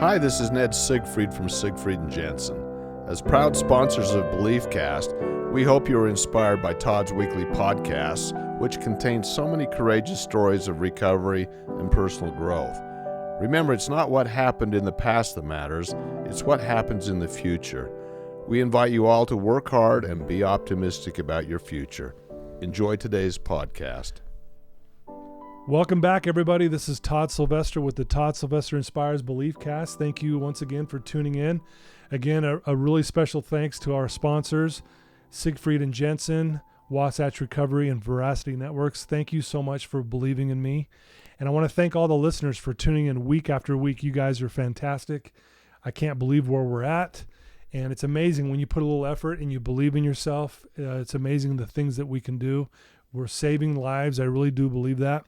Hi, this is Ned Siegfried from Siegfried & Jensen. As proud sponsors of BeliefCast, we hope you are inspired by Todd's weekly podcasts, which contain so many courageous stories of recovery and personal growth. Remember, it's not what happened in the past that matters, it's what happens in the future. We invite you all to work hard and be optimistic about your future. Enjoy today's podcast. Welcome back, everybody. This is Todd Sylvester with the Todd Sylvester Inspires BeliefCast. Thank you once again for tuning in. Again, a really special thanks to our sponsors, Siegfried & Jensen, Wasatch Recovery, and Veracity Networks. Thank you so much for believing in me. And I want to thank all the listeners for tuning in week after week. You guys are fantastic. I can't believe where we're at. And it's amazing when you put a little effort and you believe in yourself. It's amazing the things that we can do. We're saving lives. I really do believe that.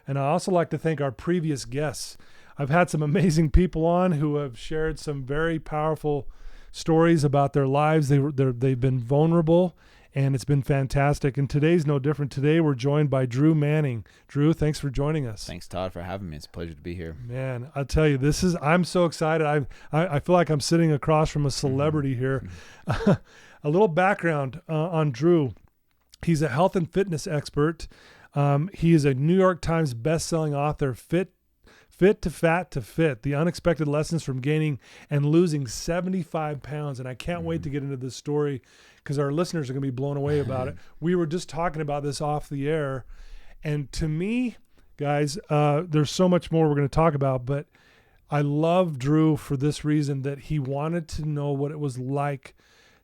And I also like to thank our previous guests. I've had some amazing people on who have shared some very powerful stories about their lives. They've been vulnerable, and it's been fantastic. And today's no different. Today we're joined by Drew Manning. Drew, thanks for joining us. Thanks, Todd, for having me. It's a pleasure to be here. Man, I'll tell you, I'm so excited. I feel like I'm sitting across from a celebrity here. A little background on Drew. He's a health and fitness expert. He is a New York Times best-selling author, Fit to Fat to Fit, The Unexpected Lessons from Gaining and Losing 75 Pounds. And I can't wait to get into this story because our listeners are going to be blown away about it. We were just talking about this off the air. And to me, guys, there's so much more we're going to talk about, but I love Drew for this reason, that he wanted to know what it was like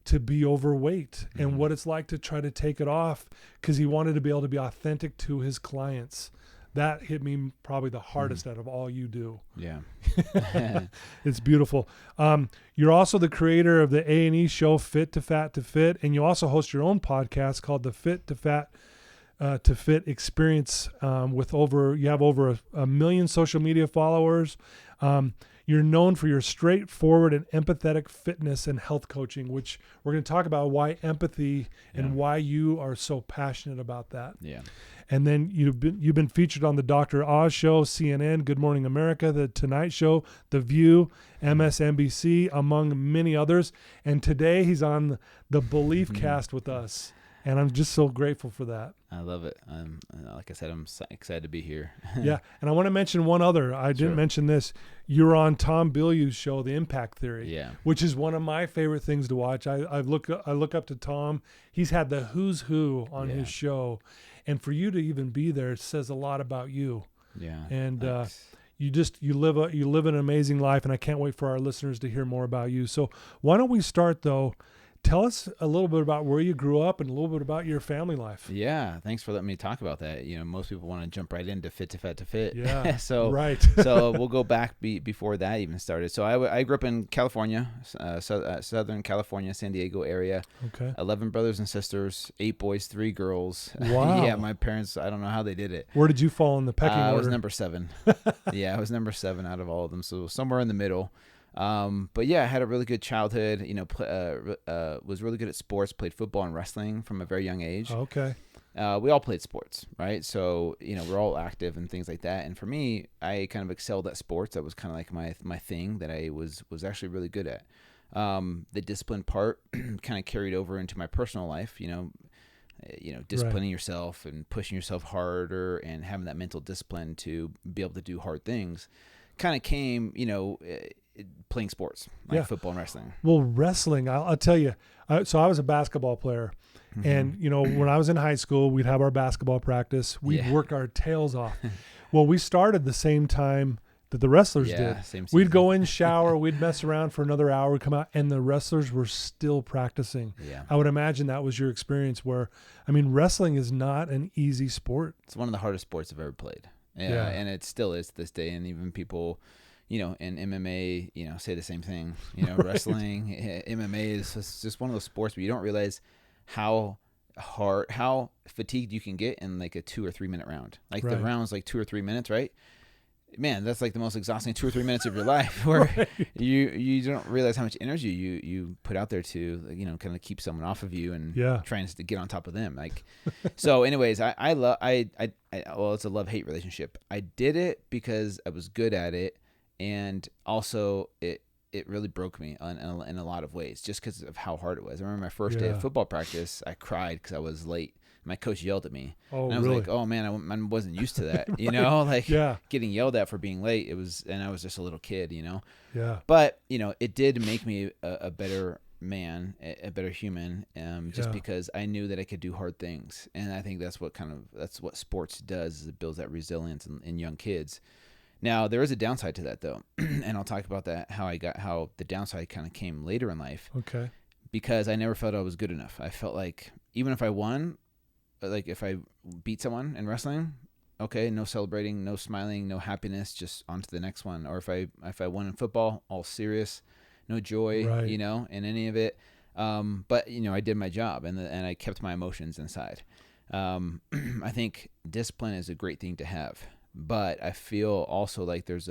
to be overweight and what it's like to try to take it off, because he wanted to be able to be authentic to his clients. That hit me probably the hardest out of all you do. Yeah. It's beautiful. You're also the creator of the A&E show Fit to Fat to Fit, and you also host your own podcast called the Fit to Fat to Fit Experience. You have over a million social media followers. You're known for your straightforward and empathetic fitness and health coaching, which we're going to talk about why empathy and why you are so passionate about that. Yeah. And then you've been featured on the Dr. Oz Show, CNN, Good Morning America, The Tonight Show, The View, MSNBC, among many others. And today he's on the BeliefCast with us. And I'm just so grateful for that. I love it. Like I said, I'm excited to be here. Yeah. And I want to mention one other. I didn't mention this. You're on Tom Bilyeu's show, The Impact Theory, which is one of my favorite things to watch. I look up to Tom. He's had the who's who on his show. And for you to even be there says a lot about you. Yeah. And you live an amazing life, and I can't wait for our listeners to hear more about you. So why don't we start, though? Tell us a little bit about where you grew up and a little bit about your family life. Yeah, thanks for letting me talk about that. You know, most people want to jump right into Fit to Fat to Fit. Yeah, so we'll go back before that even started. So I grew up in California, Southern California, San Diego area. Okay. 11 brothers and sisters, 8 boys, 3 girls. Wow. Yeah, my parents, I don't know how they did it. Where did you fall in the pecking order? I was number 7. Yeah, I was number 7 out of all of them, so somewhere in the middle. But yeah, I had a really good childhood, was really good at sports, played football and wrestling from a very young age. Okay. We all played sports, right? So, we're all active and things like that. And for me, I kind of excelled at sports. That was kind of like my thing that I was actually really good at. The discipline part kind of carried over into my personal life, disciplining yourself and pushing yourself harder and having that mental discipline to be able to do hard things kind of came, playing sports like football and wrestling. Well, wrestling, I'll tell you. So I was a basketball player, and when I was in high school, we'd have our basketball practice. We'd work our tails off. Well, we started the same time that the wrestlers did. Same we'd go in, shower, we'd mess around for another hour, come out, and the wrestlers were still practicing. Yeah. I would imagine that was your experience where, wrestling is not an easy sport. It's one of the hardest sports I've ever played. Yeah. And it still is to this day. And even people, in MMA, say the same thing. Wrestling, MMA is just one of those sports where you don't realize how fatigued you can get in like a 2 or 3 minute round. Like the round's like 2 or 3 minutes, right? Man, that's like the most exhausting 2 or 3 minutes of your life, where you don't realize how much energy you put out there to kind of keep someone off of you and trying to get on top of them. Like, so anyways, it's a love-hate relationship. I did it because I was good at it, And also it really broke me in a lot of ways just because of how hard it was. I remember my first day of football practice, I cried because I was late. My coach yelled at me. Oh, and I was really? like, oh man, I wasn't used to that, you Right. know, like Yeah. getting yelled at for being late. And I was just a little kid, you know? Yeah. But, you know, it did make me a better man, a better human, just because I knew that I could do hard things. And I think that's what sports does, is it builds that resilience in young kids. Now, there is a downside to that though. And I'll talk about that, how the downside kind of came later in life. Okay. Because I never felt I was good enough. I felt like even if I won, like if I beat someone in wrestling, okay, no celebrating, no smiling, no happiness, just on to the next one. Or if I won in football, all serious, no joy, Right. you know, in any of it. But you know, I did my job and I kept my emotions inside. I think discipline is a great thing to have, but I feel also like there's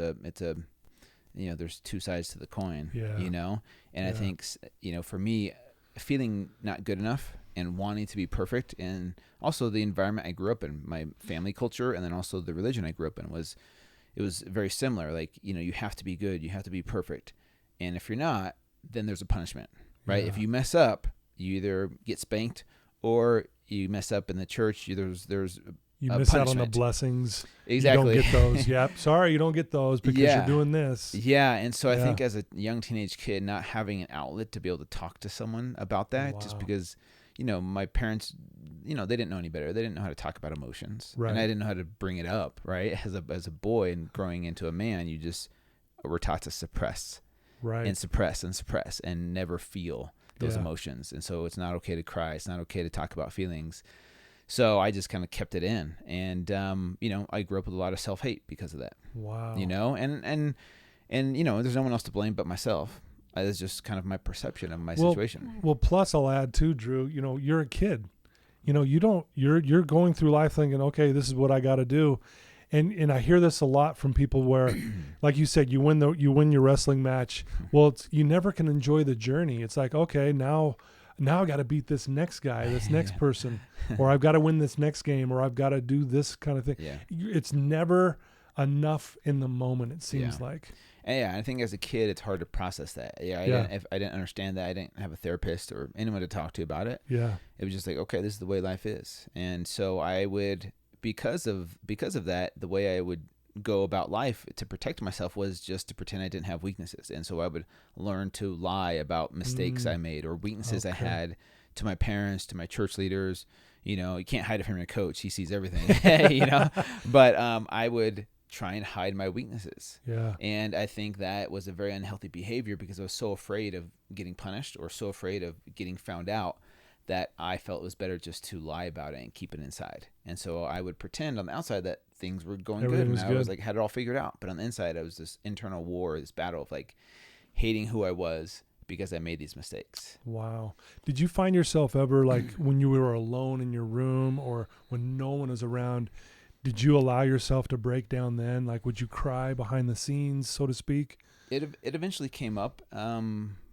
two sides to the coin, you know? And I think, you know, for me, feeling not good enough and wanting to be perfect, and also the environment I grew up in, my family culture, and then also the religion I grew up in, it was very similar. Like, you know, you have to be good, you have to be perfect. And if you're not, then there's a punishment, right? Yeah. If you mess up, you either get spanked, or you mess up in the church, there's You miss out on the punishment. blessings. Exactly. You don't get those. Yep. Sorry, you don't get those because you're doing this. Yeah. And so I think as a young teenage kid, not having an outlet to be able to talk to someone about that, just because, you know, my parents, you know, they didn't know any better. They didn't know how to talk about emotions. Right. And I didn't know how to bring it up, right? As a boy and growing into a man, you just were taught to suppress. Right. And suppress and never feel those emotions. And so it's not okay to cry. It's not okay to talk about feelings. So I just kind of kept it in. And, you know, I grew up with a lot of self-hate because of that. Wow. You know, and you know, there's no one else to blame but myself. It's just kind of my perception of my situation. Well, plus I'll add too, Drew, you know, you're a kid. You know, you're going through life thinking, okay, this is what I got to do. And I hear this a lot from people where, like you said, you win your wrestling match. Well, you never can enjoy the journey. It's like, okay, now I got to beat this next guy, this next person, or I've got to win this next game, or I've got to do this kind of thing. Yeah. It's never enough in the moment, it seems like. And yeah, I think as a kid, it's hard to process that. If I didn't understand that, I didn't have a therapist or anyone to talk to about it. Yeah. It was just like, okay, this is the way life is. And so I would, because of that, the way I would go about life to protect myself was just to pretend I didn't have weaknesses. And so I would learn to lie about mistakes I made or weaknesses I had to my parents, to my church leaders. You know, you can't hide it from your coach. He sees everything, you know, but I would try and hide my weaknesses. Yeah. And I think that was a very unhealthy behavior because I was so afraid of getting punished or so afraid of getting found out that I felt it was better just to lie about it and keep it inside. And so I would pretend on the outside that things were going good. And I was like, had it all figured out. But on the inside, I was this internal war, this battle of like hating who I was because I made these mistakes. Wow. Did you find yourself ever like when you were alone in your room or when no one was around, did you allow yourself to break down then? Like, would you cry behind the scenes, so to speak? It eventually came up,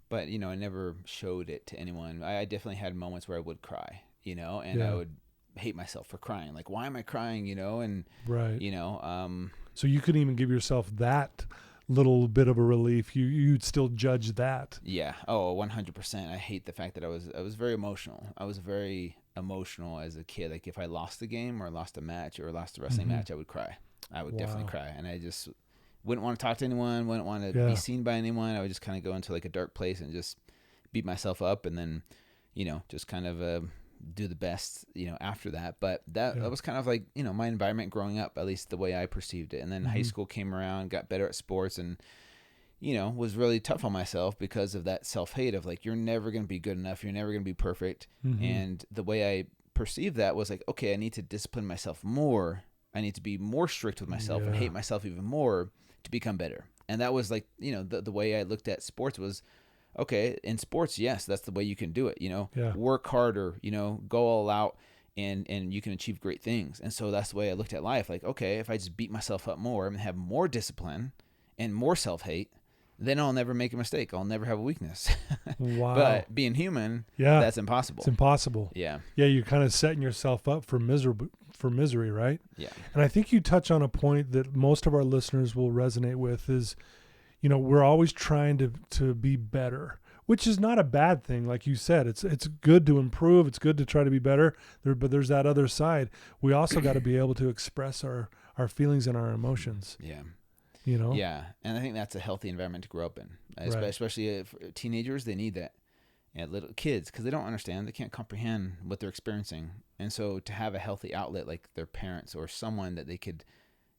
but, you know, I never showed it to anyone. I definitely had moments where I would cry, you know, and I would hate myself for crying. Like, why am I crying, you know? And, you know. So you couldn't even give yourself that little bit of a relief. You'd still judge that. Yeah. Oh, 100%. I hate the fact that I was very emotional. I was very emotional as a kid. Like if I lost the game or lost a match or lost a wrestling match, I would cry. I would definitely cry. And I just wouldn't want to talk to anyone, wouldn't want to be seen by anyone. I would just kind of go into like a dark place and just beat myself up and then, you know, just kind of do the best, you know, after that. But that was kind of like, you know, my environment growing up, at least the way I perceived it. And then high school came around, got better at sports and, you know, was really tough on myself because of that self-hate of like, you're never going to be good enough. You're never going to be perfect. And the way I perceived that was like, okay, I need to discipline myself more. I need to be more strict with myself and hate myself even more to become better. And that was like, you know, the way I looked at sports was, okay, in sports, yes, that's the way you can do it, you know, work harder, you know, go all out and you can achieve great things. And so that's the way I looked at life. Like, okay, if I just beat myself up more and have more discipline and more self-hate, then I'll never make a mistake. I'll never have a weakness. Wow. But being human, that's impossible. It's impossible. Yeah. Yeah, you're kind of setting yourself up for misery, right? Yeah. And I think you touch on a point that most of our listeners will resonate with is we're always trying to be better, which is not a bad thing. Like you said, it's good to improve. It's good to try to be better. But there's that other side. We also got to be able to express our feelings and our emotions. Yeah. Yeah. And I think that's a healthy environment to grow up in, Right. especially for teenagers. They need that. And little kids, because they don't understand, they can't comprehend what they're experiencing. And so to have a healthy outlet like their parents or someone that they could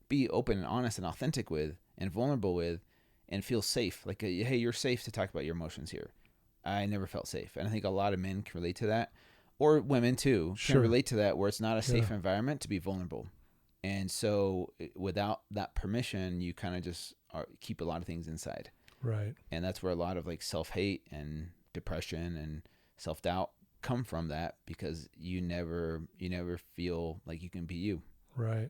be open and honest and authentic with and vulnerable with and feel safe. Like, hey, you're safe to talk about your emotions here. I never felt safe. And I think a lot of men can relate to that, or women too, can relate to that, where it's not a safe environment to be vulnerable. And so without that permission, you kind of just keep a lot of things inside. Right. And that's where a lot of like self-hate and depression and self-doubt come from, that because you never feel like you can be you. Right.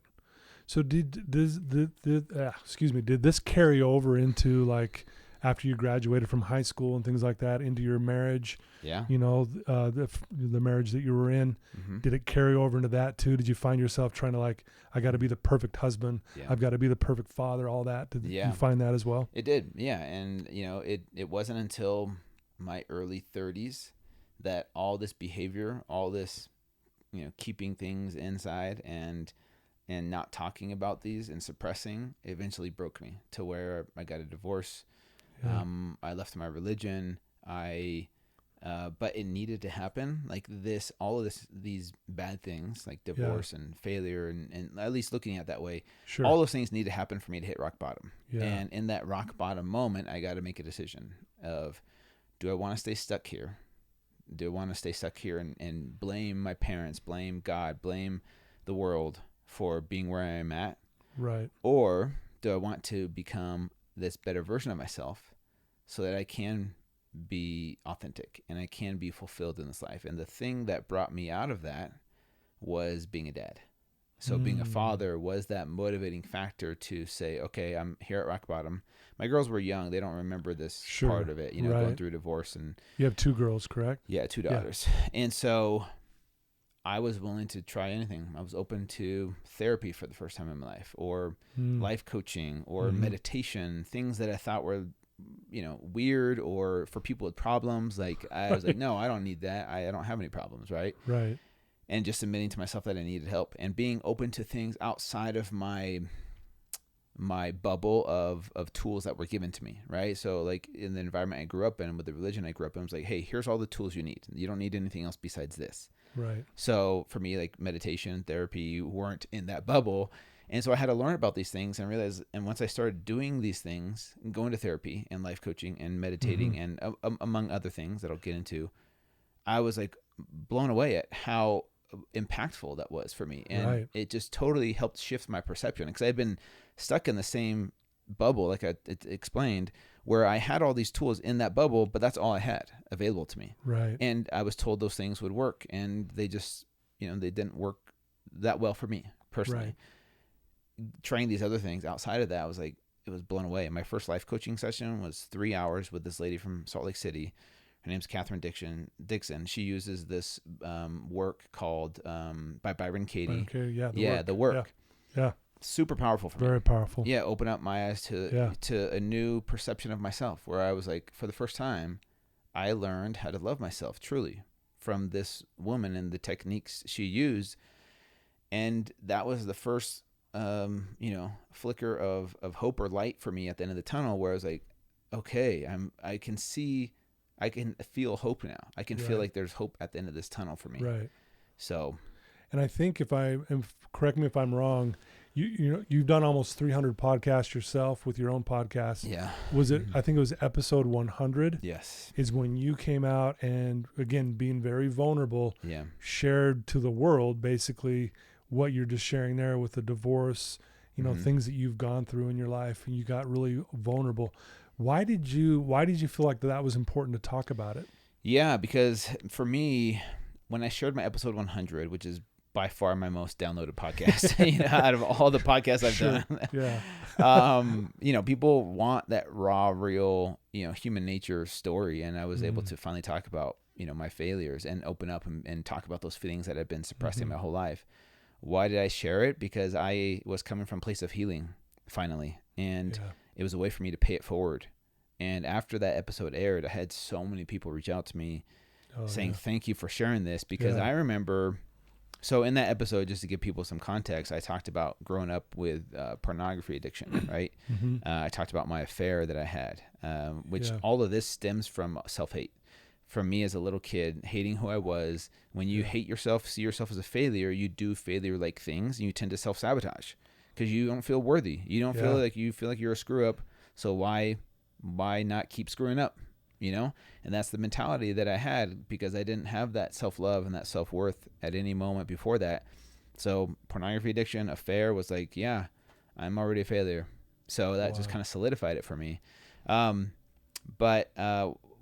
So did this carry over into, like, after you graduated from high school and things like that, into your marriage? Yeah. The marriage that you were in, did it carry over into that too? Did you find yourself trying to, like, I got to be the perfect husband. Yeah. I've got to be the perfect father, all that. Did you find that as well? It did. Yeah. And it wasn't until my early 30s that all this behavior, all this, keeping things inside and not talking about these and suppressing, eventually broke me to where I got a divorce. Yeah. I left my religion. But it needed to happen. Like this, all of these bad things like divorce and failure and at least looking at it that way, all those things need to happen for me to hit rock bottom. Yeah. And in that rock bottom moment, I got to make a decision of, do I want to stay stuck here? Do I want to stay stuck here and blame my parents, blame God, blame the world for being where I am at? Right. Or do I want to become this better version of myself so that I can be authentic and I can be fulfilled in this life? And the thing that brought me out of that was being a dad. So being a father was that motivating factor to say, okay, I'm here at rock bottom. My girls were young. They don't remember this part of it, going through divorce. And you have 2 girls, correct? Yeah, 2 daughters. Yeah. And so I was willing to try anything. I was open to therapy for the first time in my life, or life coaching, or meditation, things that I thought were, weird, or for people with problems. Like I was like, no, I don't need that. I don't have any problems. Right. And just admitting to myself that I needed help and being open to things outside of my bubble of tools that were given to me. Right. So like in the environment I grew up in, with the religion I grew up in, it was like, hey, here's all the tools you need. You don't need anything else besides this. Right. So for me, like meditation, therapy weren't in that bubble. And so I had to learn about these things and realize, and once I started doing these things, going to therapy and life coaching and meditating and among other things that I'll get into, I was like blown away at how impactful that was for me. And it just totally helped shift my perception, because I had been stuck in the same bubble, like I explained, where I had all these tools in that bubble, but that's all I had available to me. Right. And I was told those things would work, and they just, they didn't work that well for me personally. Right. Trying these other things outside of that, I was like, it was blown away. My first life coaching session was 3 hours with this lady from Salt Lake City. Her name's Catherine Dixon. She uses this work called by Byron Katie. The work. Yeah. Super powerful for me. Very powerful. Yeah, open up my eyes to a new perception of myself, where I was like, for the first time, I learned how to love myself truly from this woman and the techniques she used. And that was the first flicker of hope or light for me at the end of the tunnel, where I was like, okay, I can feel hope now. I can feel like there's hope at the end of this tunnel for me. Right. So, and I think correct me if I'm wrong, you've done almost 300 podcasts yourself with your own podcast. Yeah. Was it, I think it was episode 100. Yes. Is when you came out and, again, being very vulnerable, shared to the world basically what you're just sharing there with the divorce, things that you've gone through in your life, and you got really vulnerable. Why did you feel like that was important to talk about it? Yeah, because for me, when I shared my episode 100, which is by far my most downloaded podcast, out of all the podcasts I've done, people want that raw, real, human nature story. And I was able to finally talk about, my failures and open up and talk about those feelings that I've been suppressing my whole life. Why did I share it? Because I was coming from a place of healing finally. And it was a way for me to pay it forward. And after that episode aired, I had so many people reach out to me saying, thank you for sharing this, because I remember, so in that episode, just to give people some context, I talked about growing up with pornography addiction, right? I talked about my affair that I had, which all of this stems from self-hate. From me as a little kid, hating who I was. When you hate yourself, see yourself as a failure, you do failure-like things, and you tend to self-sabotage because you don't feel worthy. You don't feel like you're a screw-up, so why not keep screwing up, you know? And that's the mentality that I had, because I didn't have that self-love and that self-worth at any moment before that. So pornography addiction, affair was like, yeah, I'm already a failure. So that just kind of solidified it for me. But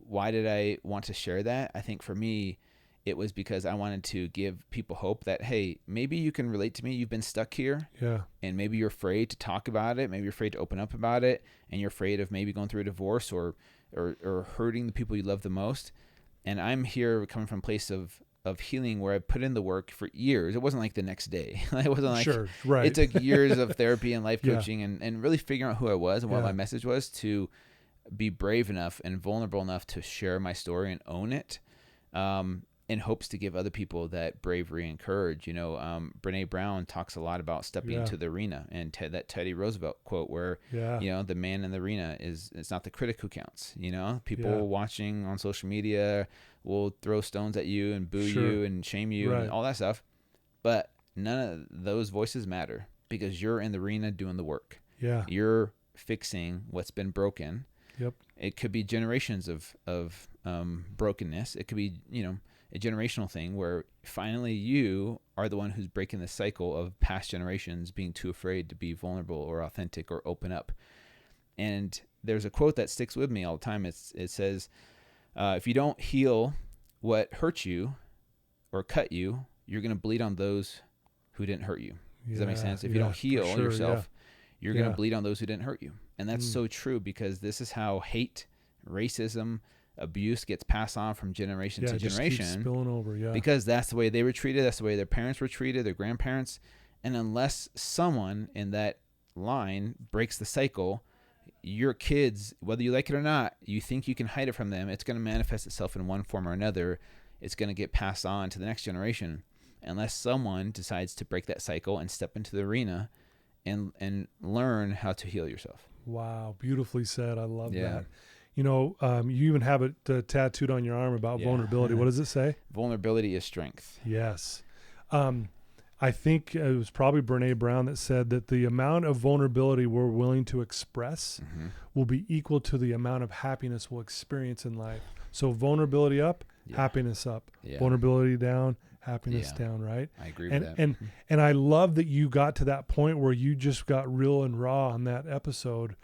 why did I want to share that? I think for me, it was because I wanted to give people hope that, hey, maybe you can relate to me. You've been stuck here. Yeah. And maybe you're afraid to talk about it. Maybe you're afraid to open up about it. And you're afraid of maybe going through a divorce or hurting the people you love the most. And I'm here coming from a place of healing where I put in the work for years. It wasn't like the next day. It wasn't like, it took years of therapy and life coaching and really figuring out who I was and what my message was, to be brave enough and vulnerable enough to share my story and own it. In hopes to give other people that bravery and courage. You know, Brene Brown talks a lot about stepping into the arena, and that Teddy Roosevelt quote where, you know, the man in the arena it's not the critic who counts. You know, people watching on social media will throw stones at you and boo you and shame you and all that stuff. But none of those voices matter, because you're in the arena doing the work. Yeah. You're fixing what's been broken. Yep. It could be generations of brokenness. It could be, you know, a generational thing where finally you are the one who's breaking the cycle of past generations being too afraid to be vulnerable or authentic or open up. And there's a quote that sticks with me all the time. It says, if you don't heal what hurt you or cut you, you're going to bleed on those who didn't hurt you. Does that make sense? If you don't heal yourself, you're going to bleed on those who didn't hurt you. And that's so true, because this is how hate, racism, abuse gets passed on from generation to generation. Just keeps spilling over, because that's the way they were treated. That's the way their parents were treated, their grandparents. And unless someone in that line breaks the cycle, your kids, whether you like it or not, you think you can hide it from them, it's going to manifest itself in one form or another. It's going to get passed on to the next generation, unless someone decides to break that cycle and step into the arena and learn how to heal yourself. Wow, beautifully said. I love that. You know, you even have it tattooed on your arm about vulnerability. What does it say? Vulnerability is strength. Yes. I think it was probably Brene Brown that said that the amount of vulnerability we're willing to express will be equal to the amount of happiness we'll experience in life. So vulnerability up, happiness up. Vulnerability down, happiness down, right? I agree with that. And I love that you got to that point where you just got real and raw on that episode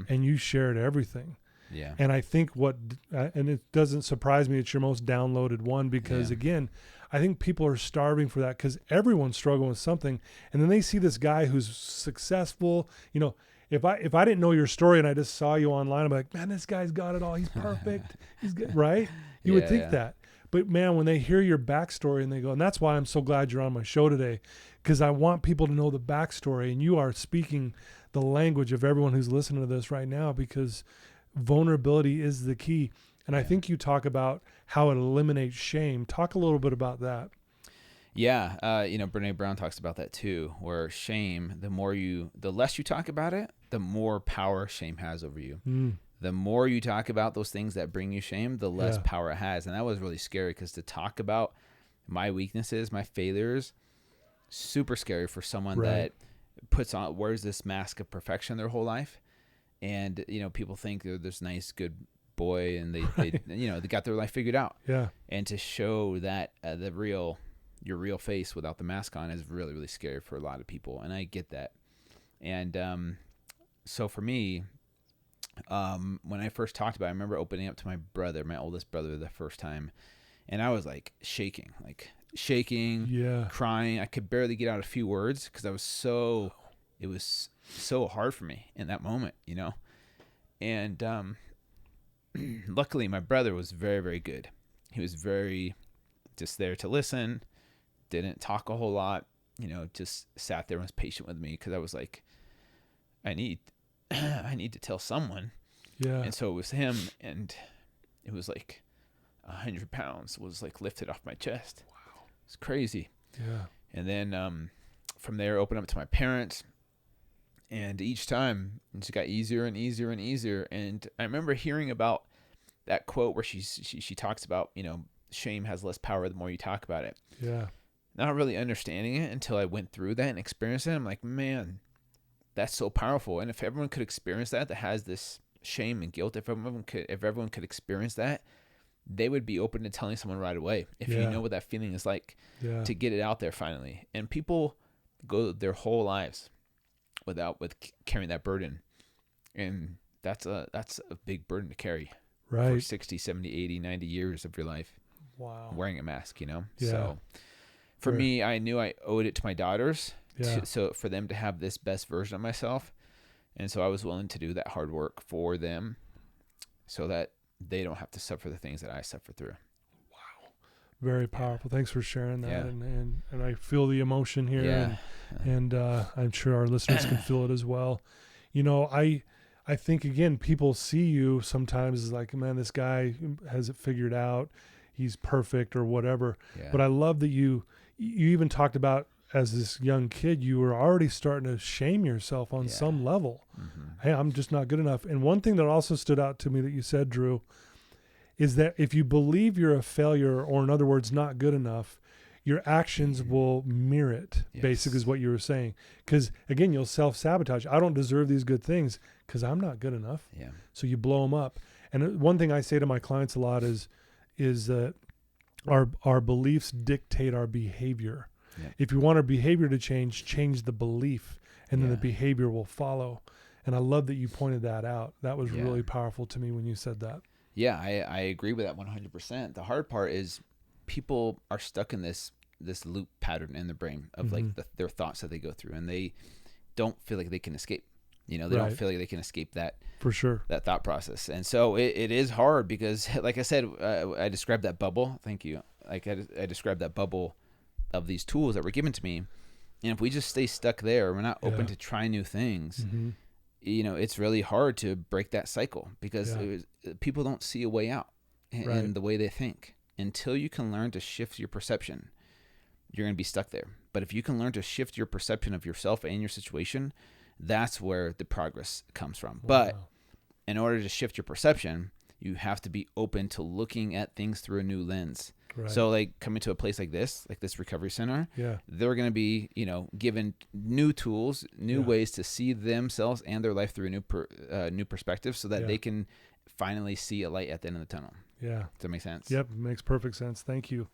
and you shared everything. Yeah. And I think and it doesn't surprise me it's your most downloaded one, because again, I think people are starving for that, because everyone's struggling with something. And then they see this guy who's successful. You know, if I didn't know your story and I just saw you online, I'm like, man, this guy's got it all. He's perfect. He's good, right? You would think that. But man, when they hear your backstory and they go, and that's why I'm so glad you're on my show today, because I want people to know the backstory, and you are speaking the language of everyone who's listening to this right now, because vulnerability is the key. And I think you talk about how it eliminates shame. Talk a little bit about that. Yeah. You know, Brene Brown talks about that too, where shame, the less you talk about it, the more power shame has over you. The more you talk about those things that bring you shame, the less power it has. And that was really scary, because to talk about my weaknesses, my failures, super scary for someone that wears this mask of perfection their whole life. And, you know, people think they're this nice, good boy, and they you know, they got their life figured out. Yeah. And to show that your real face without the mask on is really, really scary for a lot of people. And I get that. And so for me, when I first talked about it, I remember opening up to my brother, my oldest brother, the first time. And I was shaking, crying. I could barely get out a few words, because it was so hard for me in that moment, you know? And luckily my brother was very, very good. He was very just there to listen, didn't talk a whole lot, you know, just sat there and was patient with me, because I was like, I need I need to tell someone. Yeah. And so it was him, and it was like 100 pounds was like lifted off my chest. Wow. It's crazy. Yeah. And then from there, opened up to my parents. And each time it just got easier and easier and easier. And I remember hearing about that quote where she talks about, shame has less power the more you talk about it. Yeah. Not really understanding it until I went through that and experienced it. I'm like, man, that's so powerful. And if everyone could experience that has this shame and guilt, if everyone could experience that, they would be open to telling someone right away. If you know what that feeling is like, to get it out there finally. And people go their whole lives with carrying that burden. And that's a big burden to carry. Right. For 60, 70, 80, 90 years of your life. Wow. Wearing a mask, Yeah. So for me, I knew I owed it to my daughters Yeah. so for them to have this best version of myself. And so I was willing to do that hard work for them so that they don't have to suffer the things that I suffer through. Wow. Very powerful. Thanks for sharing that. Yeah. And I feel the emotion here. Yeah. And I'm sure our listeners can feel it as well. I think, again, people see you sometimes as like, man, this guy has it figured out. He's perfect or whatever. Yeah. But I love that you even talked about, as this young kid, you were already starting to shame yourself on some level. Mm-hmm. Hey, I'm just not good enough. And one thing that also stood out to me that you said, Drew, is that if you believe you're a failure, or in other words, not good enough, your actions will mirror it, basically, is what you were saying. Because, again, you'll self-sabotage. I don't deserve these good things because I'm not good enough. Yeah. So you blow them up. And one thing I say to my clients a lot is that our beliefs dictate our behavior. Yeah. If you want our behavior to change the belief, and then the behavior will follow. And I love that you pointed that out. That was really powerful to me when you said that. Yeah, I agree with that 100%. The hard part is people are stuck in this loop pattern in their brain of like their thoughts that they go through, and they don't feel like they can escape. They don't feel like they can escape that. For sure. That thought process. And so it is hard because, like I said, I described that bubble. Thank you. Like I described that bubble of these tools that were given to me. And if we just stay stuck there, we're not open to try new things. Mm-hmm. It's really hard to break that cycle because people don't see a way out in the way they think. Until you can learn to shift your perception, you're going to be stuck there. But if you can learn to shift your perception of yourself and your situation, that's where the progress comes from. Wow. But in order to shift your perception, you have to be open to looking at things through a new lens. Right. So like coming to a place like this recovery center, they're going to be, given new tools, new ways to see themselves and their life through a new perspective so that they can finally see a light at the end of the tunnel. Yeah. Does that make sense? Yep. Makes perfect sense. Thank you.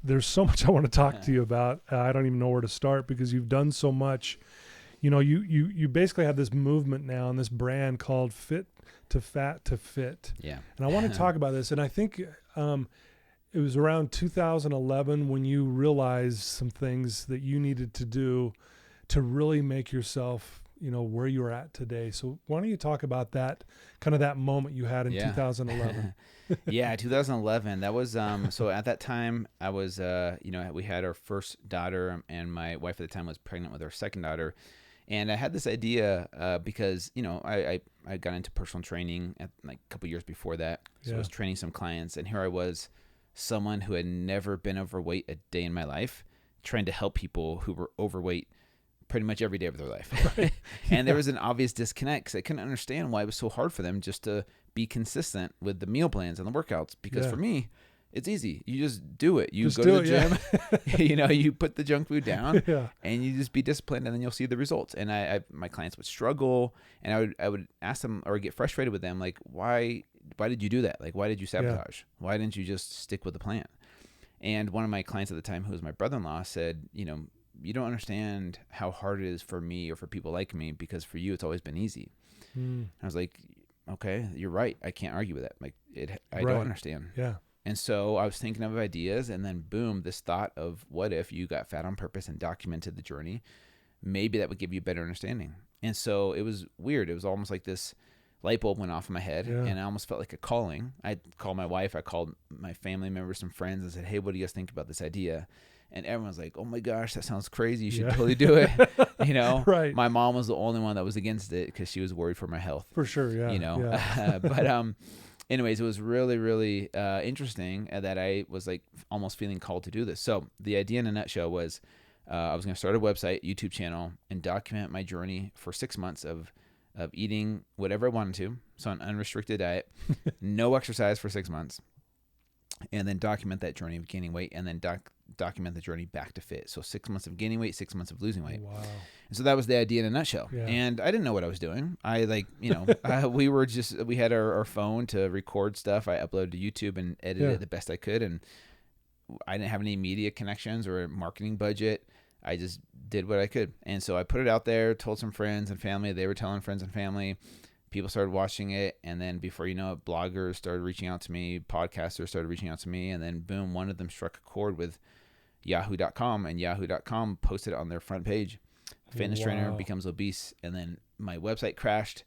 There's so much I want to talk to you about. I don't even know where to start because you've done so much. You basically have this movement now and this brand called Fit to Fat to Fit. Yeah. And I want to talk about this. And I think it was around 2011 when you realized some things that you needed to do to really make yourself, where you're at today. So why don't you talk about that, kind of that moment you had in 2011? Yeah, 2011. That was so at that time I was we had our first daughter, and my wife at the time was pregnant with our second daughter. And I had this idea because I got into personal training at like a couple years before that. So I was training some clients, and here I was, someone who had never been overweight a day in my life, trying to help people who were overweight pretty much every day of their life. Right. And there was an obvious disconnect because I couldn't understand why it was so hard for them just to be consistent with the meal plans and the workouts. Because for me, it's easy. You just do it. You go to the gym, you put the junk food down and you just be disciplined, and then you'll see the results. And my clients would struggle, and I would ask them or get frustrated with them. Like, why did you do that? Like, why did you sabotage? Why didn't you just stick with the plan? And one of my clients at the time, who was my brother-in-law, said, you don't understand how hard it is for me or for people like me, because for you, it's always been easy. I was like, okay, you're right. I can't argue with that. Like I don't understand. Yeah. And so I was thinking of ideas, and then boom, this thought of what if you got fat on purpose and documented the journey? Maybe that would give you a better understanding. And so it was weird. It was almost like this light bulb went off in my head, and I almost felt like a calling. I called my wife. I called my family members, some friends, and said, hey, what do you guys think about this idea? And everyone's like, oh my gosh, that sounds crazy. You should totally do it. You know, Right. My mom was the only one that was against it because she was worried for my health. For sure. Yeah. You know, Yeah. but anyways, it was really, really interesting that I was like almost feeling called to do this. So the idea in a nutshell was I was going to start a website, YouTube channel, and document my journey for 6 months of eating whatever I wanted to. So an unrestricted diet, no exercise for 6 months, and then document that journey of gaining weight, and then document the journey back to fit. So 6 months of gaining weight, 6 months of losing weight. Wow. And so that was the idea in a nutshell. Yeah. And I didn't know what I was doing. I we had our phone to record stuff. I uploaded to YouTube and edited it the best I could. And I didn't have any media connections or a marketing budget. I just did what I could. And so I put it out there, told some friends and family. They were telling friends and family. People started watching it. And then before you know it, bloggers started reaching out to me. Podcasters started reaching out to me. And then boom, one of them struck a chord with Yahoo.com. And Yahoo.com posted it on their front page. Fitness trainer becomes obese. And then my website crashed.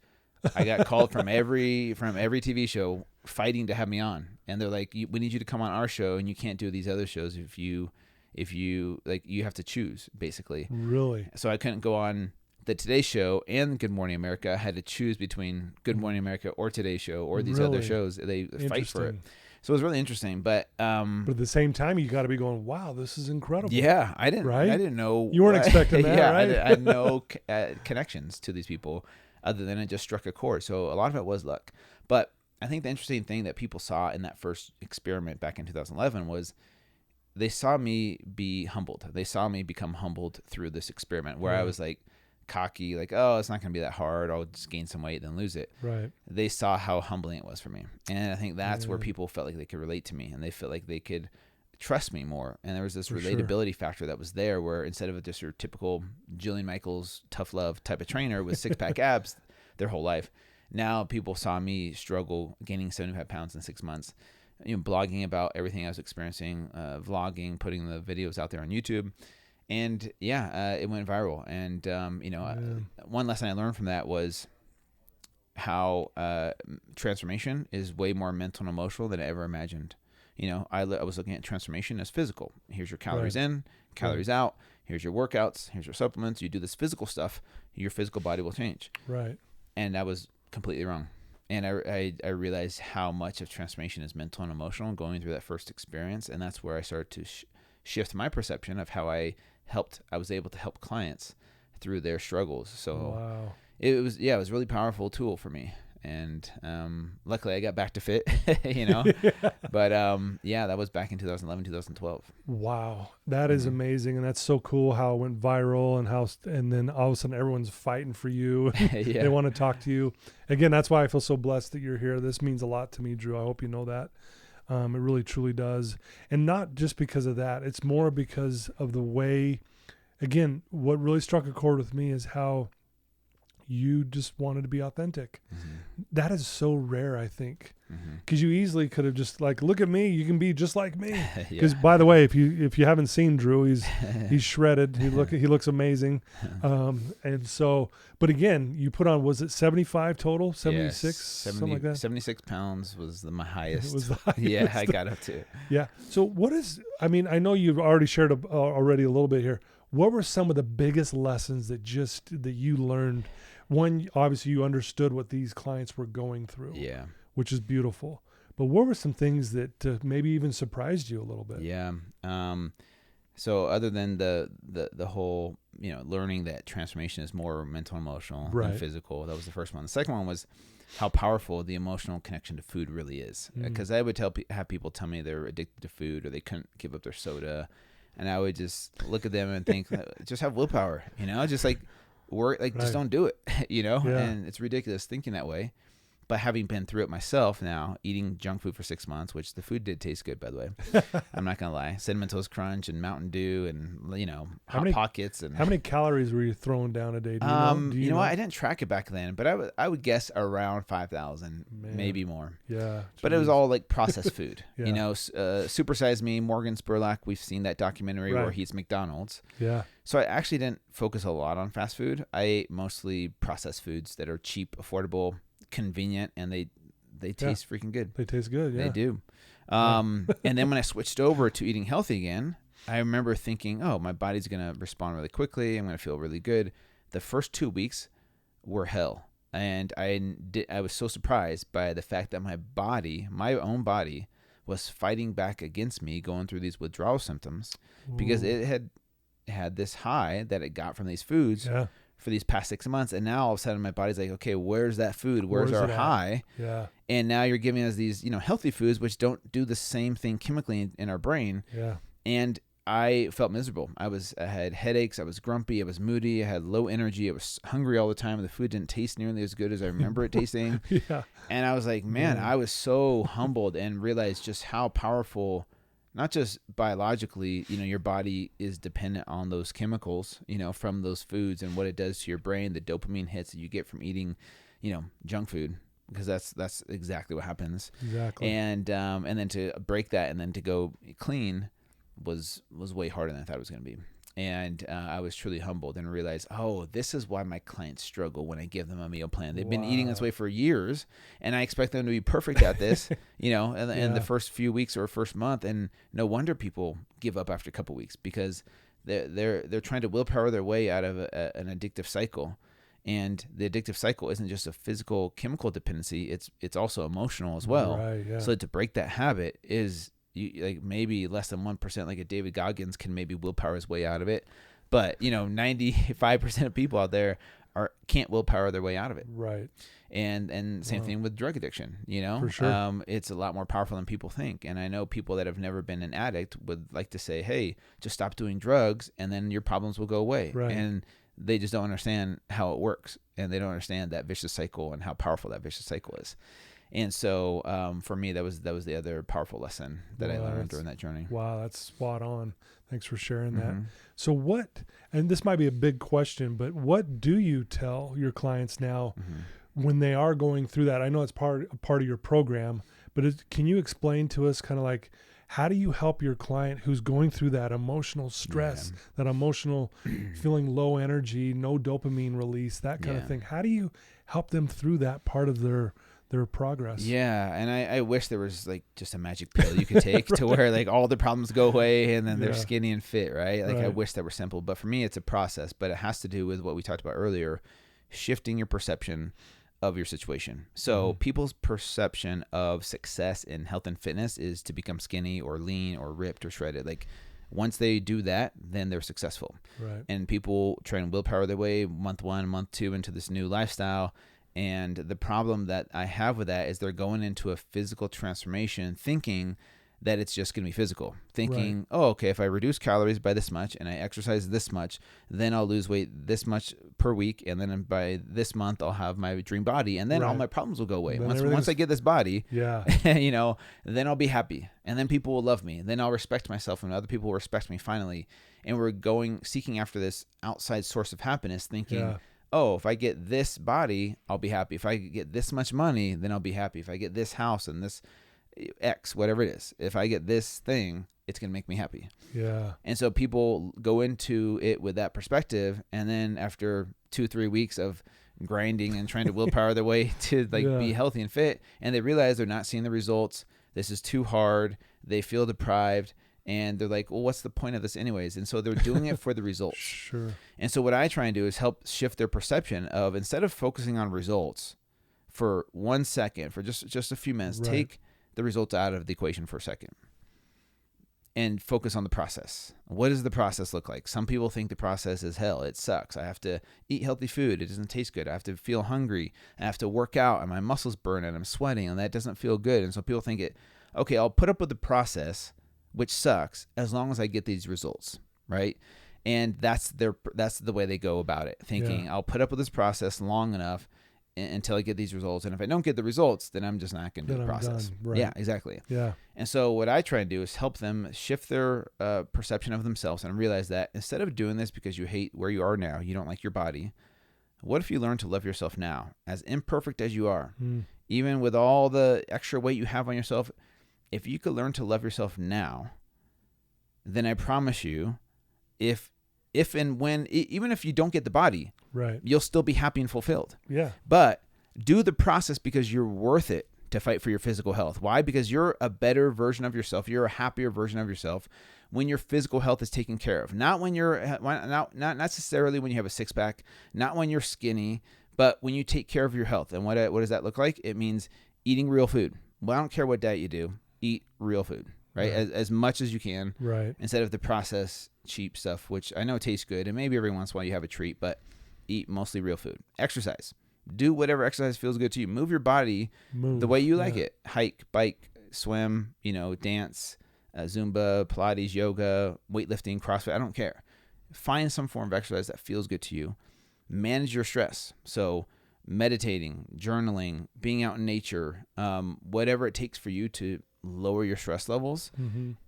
I got called from every TV show fighting to have me on. And they're like, we need you to come on our show. And you can't do these other shows if you like, you have to choose, basically. Really? So I couldn't go on the Today Show and Good Morning America. I had to choose between Good Morning America or Today Show or these other shows. They fight for it. So it was really interesting. But at the same time, you got to be going, wow, this is incredible. Yeah, I didn't know. You weren't expecting that, right? I had no connections to these people other than it just struck a chord. So a lot of it was luck. But I think the interesting thing that people saw in that first experiment back in 2011 was they saw me be humbled. They saw me become humbled through this experiment where I was like cocky, like, oh, it's not going to be that hard. I'll just gain some weight, then lose it. Right. They saw how humbling it was for me. And I think that's where people felt like they could relate to me and they felt like they could trust me more. And there was this relatability factor that was there where instead of just your typical Jillian Michaels tough love type of trainer with 6-pack abs their whole life, now people saw me struggle gaining 75 pounds in 6 months. Blogging about everything I was experiencing, vlogging, putting the videos out there on YouTube. And it went viral. And, one lesson I learned from that was how transformation is way more mental and emotional than I ever imagined. I was looking at transformation as physical. Here's your calories in, calories out. Here's your workouts. Here's your supplements. You do this physical stuff, your physical body will change. Right. And I was completely wrong. And I realized how much of transformation is mental and emotional going through that first experience. And that's where I started to shift my perception of how I was able to help clients through their struggles. So it was a really powerful tool for me. And luckily I got back to fit, but that was back in 2011, 2012. Wow. That is amazing. And that's so cool how it went viral and then all of a sudden everyone's fighting for you. They want to talk to you. Again, that's why I feel so blessed that you're here. This means a lot to me, Drew. I hope you know that. It really, truly does. And not just because of that. It's more because of the way, again, what really struck a chord with me is how you just wanted to be authentic. Mm-hmm. That is so rare, I think, because you easily could have just like, look at me, you can be just like me. Because by the way, if you haven't seen Drew, he's shredded. He looks amazing. And so, but again, you put on, was it 75 total? 76, something like that. 76 pounds was my highest. It was the highest. Yeah, I got up to. Yeah. So I know you've already shared already a little bit here. What were some of the biggest lessons that you learned? One, obviously you understood what these clients were going through, which is beautiful. But what were some things that maybe even surprised you a little bit? Yeah. So other than the whole, learning that transformation is more mental and emotional than physical, that was the first one. The second one was how powerful the emotional connection to food really is. Because I would have people tell me they're addicted to food or they couldn't give up their soda. And I would just look at them and think, just have willpower, just like, work, like just don't do it, and it's ridiculous thinking that way. But having been through it myself now, eating junk food for 6 months, which the food did taste good, by the way. I'm not gonna lie. Cinnamon Toast Crunch and Mountain Dew and Hot Pockets. And how many calories were you throwing down a day? Do you know? What? I didn't track it back then, but I would guess around 5,000, maybe more. Yeah. But it was all like processed food. Super Size Me, Morgan Spurlock. We've seen that documentary where he eats McDonald's. Yeah. So I actually didn't focus a lot on fast food. I ate mostly processed foods that are cheap, affordable, convenient, and they taste freaking good. They taste good. Yeah, they do. And then when I switched over to eating healthy again, I remember thinking, oh, my body's going to respond really quickly. I'm going to feel really good. The first 2 weeks were hell. And I was so surprised by the fact that my own body, was fighting back against me going through these withdrawal symptoms. Ooh. Because it had this high that it got from these foods for these past 6 months. And now all of a sudden my body's like, okay, where's that food? Where's our high? Yeah. And now you're giving us these, healthy foods, which don't do the same thing chemically in our brain. Yeah. And I felt miserable. I had headaches. I was grumpy. I was moody. I had low energy. I was hungry all the time. The food didn't taste nearly as good as I remember it tasting. Yeah. And I was like, man, I was so humbled and realized just how powerful, not just biologically, your body is dependent on those chemicals, from those foods and what it does to your brain, the dopamine hits that you get from eating, junk food, because that's exactly what happens. Exactly. And then to break that and then to go clean was way harder than I thought it was going to be. And I was truly humbled and realized, oh, this is why my clients struggle when I give them a meal plan. They've been eating this way for years, and I expect them to be perfect at this, in the first few weeks or first month. And no wonder people give up after a couple weeks, because they're trying to willpower their way out of an addictive cycle. And the addictive cycle isn't just a physical chemical dependency; it's also emotional as well. Right, yeah. So to break that habit is maybe less than 1%, like a David Goggins can maybe willpower his way out of it. But, 95% of people out there can't willpower their way out of it. Right. And same thing with drug addiction, For sure. It's a lot more powerful than people think. And I know people that have never been an addict would like to say, hey, just stop doing drugs and then your problems will go away. Right. And they just don't understand how it works. And they don't understand that vicious cycle and how powerful that vicious cycle is. And so for me, that was the other powerful lesson that I learned during that journey. Wow, that's spot on. Thanks for sharing that. So and this might be a big question, but what do you tell your clients now when they are going through that? I know it's part of your program, but can you explain to us kind of like, how do you help your client who's going through that emotional stress, that emotional feeling low energy, no dopamine release, that kind of thing? How do you help them through that part of their progress? Yeah. And I wish there was like just a magic pill you could take to where like all the problems go away and then they're skinny and fit, right? Like I wish that were simple, but for me it's a process, but it has to do with what we talked about earlier, shifting your perception of your situation. So people's perception of success in health and fitness is to become skinny or lean or ripped or shredded. Like once they do that, then they're successful. Right. And people try and willpower their way month 1, month 2 into this new lifestyle. And the problem that I have with that is they're going into a physical transformation thinking that it's just going to be physical. Thinking, oh, okay, if I reduce calories by this much and I exercise this much, then I'll lose weight this much per week. And then by this month, I'll have my dream body. And then all my problems will go away. Once I get this body, then I'll be happy. And then people will love me. And then I'll respect myself and other people will respect me finally. And we're seeking after this outside source of happiness, thinking, oh, if I get this body, I'll be happy. If I get this much money, then I'll be happy. If I get this house and this X, whatever it is, if I get this thing, it's going to make me happy. Yeah. And so people go into it with that perspective. And then after 2-3 weeks of grinding and trying to willpower their way to be healthy and fit, and they realize they're not seeing the results. This is too hard. They feel deprived. And they're like, well, what's the point of this anyways? And so they're doing it for the results. Sure. And so what I try and do is help shift their perception of, instead of focusing on results for 1 second, for just a few minutes, take the results out of the equation for a second and focus on the process. What does the process look like? Some people think the process is hell. It sucks. I have to eat healthy food. It doesn't taste good. I have to feel hungry. I have to work out and my muscles burn and I'm sweating and that doesn't feel good. And so people think okay, I'll put up with the process, which sucks, as long as I get these results, right? And that's the way they go about it, thinking I'll put up with this process long enough until I get these results. And if I don't get the results, then I'm just not going to do the process. Right. Yeah, exactly. Yeah. And so what I try and do is help them shift their perception of themselves and realize that instead of doing this because you hate where you are now, you don't like your body, what if you learn to love yourself now, as imperfect as you are, even with all the extra weight you have on yourself? If you could learn to love yourself now, then I promise you, if and when, even if you don't get the body, you'll still be happy and fulfilled. Yeah. But do the process because you're worth it to fight for your physical health. Why? Because you're a better version of yourself. You're a happier version of yourself when your physical health is taken care of. Not when you're not necessarily when you have a six pack, not when you're skinny, but when you take care of your health. And what does that look like? It means eating real food. Well, I don't care what diet you do. Eat real food, right? As much as you can, right? Instead of the processed cheap stuff, which I know tastes good, and maybe every once in a while you have a treat, but eat mostly real food. Exercise. Do whatever exercise feels good to you. Move your body the way you like it. Hike, bike, swim, dance, Zumba, Pilates, yoga, weightlifting, CrossFit. I don't care. Find some form of exercise that feels good to you. Manage your stress. So meditating, journaling, being out in nature, whatever it takes for you to lower your stress levels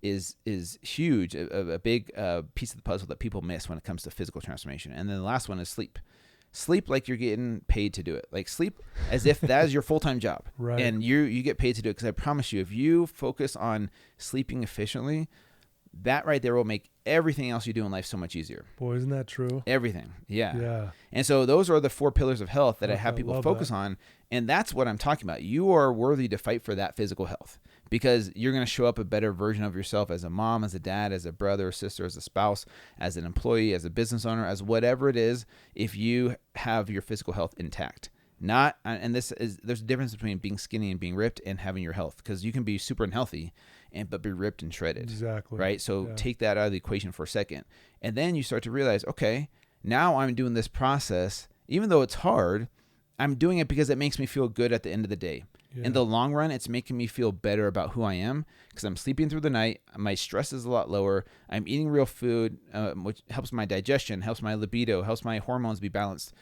is huge. A big piece of the puzzle that people miss when it comes to physical transformation. And then the last one is sleep. Sleep like you're getting paid to do it. Like sleep as if that is your full-time job. Right. And you get paid to do it, because I promise you, if you focus on sleeping efficiently, that right there will make everything else you do in life so much easier. Boy, isn't that true? Everything. Yeah. Yeah. And so those are the 4 pillars of health that I have people focus on. And that's what I'm talking about. You are worthy to fight for that physical health, because you're going to show up a better version of yourself as a mom, as a dad, as a brother or sister, as a spouse, as an employee, as a business owner, as whatever it is, if you have your physical health intact. There's a difference between being skinny and being ripped and having your health, because you can be super unhealthy but be ripped and shredded. Exactly. Right? So take that out of the equation for a second. And then you start to realize, okay, now I'm doing this process, even though it's hard, I'm doing it because it makes me feel good at the end of the day. Yeah. In the long run, it's making me feel better about who I am, because I'm sleeping through the night. My stress is a lot lower. I'm eating real food, which helps my digestion, helps my libido, helps my hormones be balanced.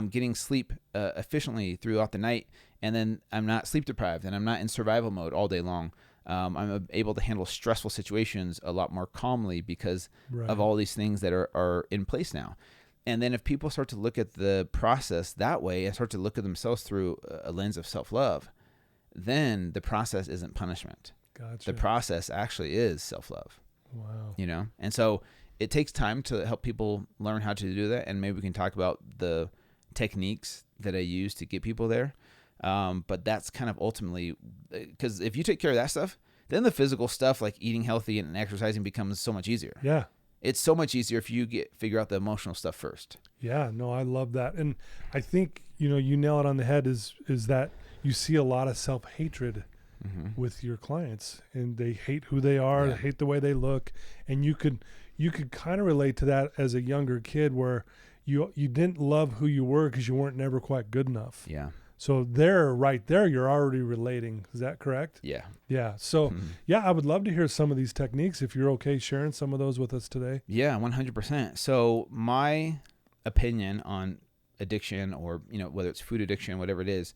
Getting sleep efficiently throughout the night, and then I'm not sleep deprived, and I'm not in survival mode all day long. I'm able to handle stressful situations a lot more calmly because of all these things that are in place now. And then if people start to look at the process that way and start to look at themselves through a lens of self-love, then the process isn't punishment. Gotcha. The process actually is self-love. Wow. And so it takes time to help people learn how to do that. And maybe we can talk about the techniques that I use to get people there. But that's kind of ultimately, because if you take care of that stuff, then the physical stuff like eating healthy and exercising becomes so much easier. Yeah. It's so much easier if you figure out the emotional stuff first. Yeah, no, I love that. And I think, you nail it on the head is that you see a lot of self-hatred with your clients, and they hate who they are, they hate the way they look. And you could kind of relate to that as a younger kid, where you didn't love who you were because you weren't never quite good enough. Yeah. So right there, you're already relating. Is that correct? Yeah. Yeah. So I would love to hear some of these techniques, if you're okay sharing some of those with us today. Yeah, 100%. So my opinion on addiction, or, whether it's food addiction, whatever it is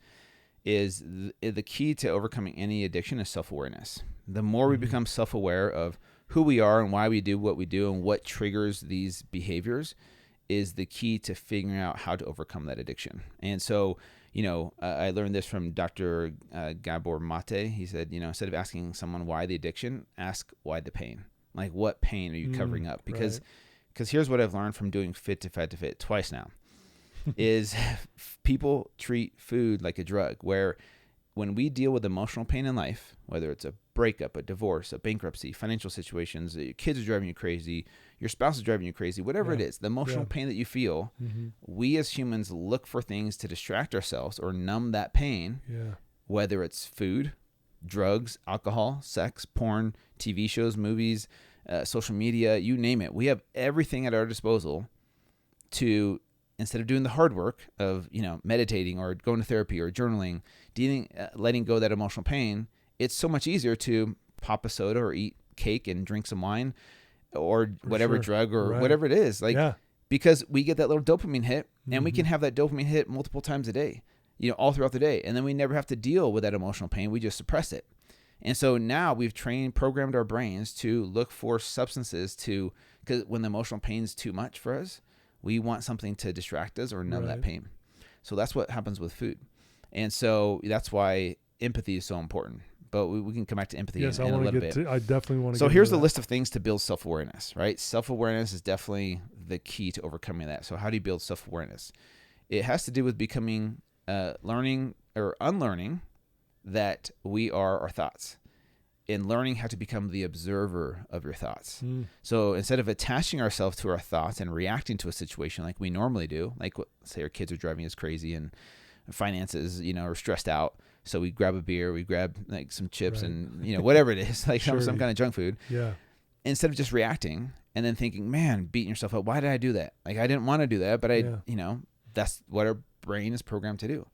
the key to overcoming any addiction is self-awareness. The more we become self-aware of who we are and why we do what we do and what triggers these behaviors is the key to figuring out how to overcome that addiction. And so, I learned this from Dr. Gabor Mate. He said, instead of asking someone why the addiction, ask why the pain. Like, what pain are you covering up? Because here's what I've learned from doing Fit to Fat to Fit twice now, is people treat food like a drug, where when we deal with emotional pain in life, whether it's a breakup, a divorce, a bankruptcy, financial situations, your kids are driving you crazy, your spouse is driving you crazy, whatever it is, the emotional pain that you feel, we as humans look for things to distract ourselves or numb that pain, whether it's food, drugs, alcohol, sex, porn, TV shows, movies, social media, you name it. We have everything at our disposal to, instead of doing the hard work of, meditating or going to therapy or journaling, letting go of that emotional pain, it's so much easier to pop a soda or eat cake and drink some wine or whatever drug or whatever it is. Because we get that little dopamine hit, and we can have that dopamine hit multiple times a day, all throughout the day. And then we never have to deal with that emotional pain. We just suppress it. And so now we've programmed our brains to look for substances because when the emotional pain is too much for us, we want something to distract us or numb that pain. So that's what happens with food. And so that's why empathy is so important. But we can come back to empathy in a little bit. I definitely want to. So here's the list of things to build self-awareness, right? Self-awareness is definitely the key to overcoming that. So how do you build self-awareness? It has to do with becoming, learning or unlearning that we are our thoughts, in learning how to become the observer of your thoughts. So instead of attaching ourselves to our thoughts and reacting to a situation like we normally do, like say our kids are driving us crazy and finances, are stressed out. So we grab a beer, we grab like some chips and, whatever it is, like some kind of junk food. Yeah. Instead of just reacting and then thinking, man, beating yourself up. Why did I do that? Like, I didn't want to do that, but that's what our brain is programmed to do.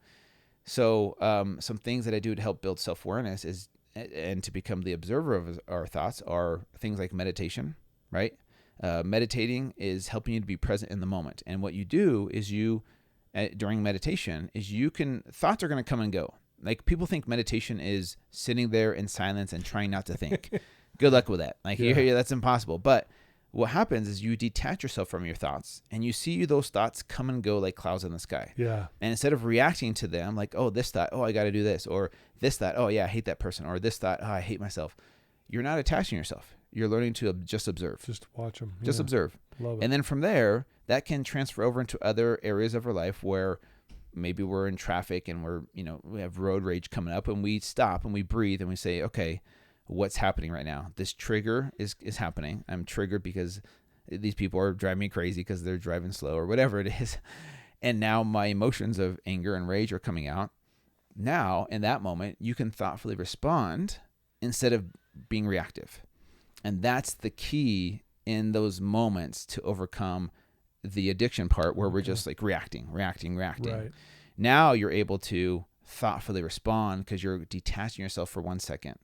So some things that I do to help build self-awareness and to become the observer of our thoughts are things like meditation, right? Meditating is helping you to be present in the moment. And what you do is during meditation thoughts are going to come and go. Like, people think meditation is sitting there in silence and trying not to think. Good luck with that. Like, that's impossible. But what happens is you detach yourself from your thoughts and you see those thoughts come and go like clouds in the sky. Yeah. And instead of reacting to them, like, oh, this thought, oh, I got to do this, or this thought, oh yeah, I hate that person, or this thought, oh, I hate myself. You're not attaching yourself. You're learning to just observe. Just watch them. Just observe. Love it. And then from there, that can transfer over into other areas of our life where maybe we're in traffic and we have road rage coming up, and we stop and we breathe and we say, okay, what's happening right now? This trigger is happening. I'm triggered because these people are driving me crazy because they're driving slow or whatever it is. And now my emotions of anger and rage are coming out. Now, in that moment, you can thoughtfully respond instead of being reactive. And that's the key in those moments to overcome the addiction part where we're just like reacting. Right. Now you're able to thoughtfully respond because you're detaching yourself for 1 second.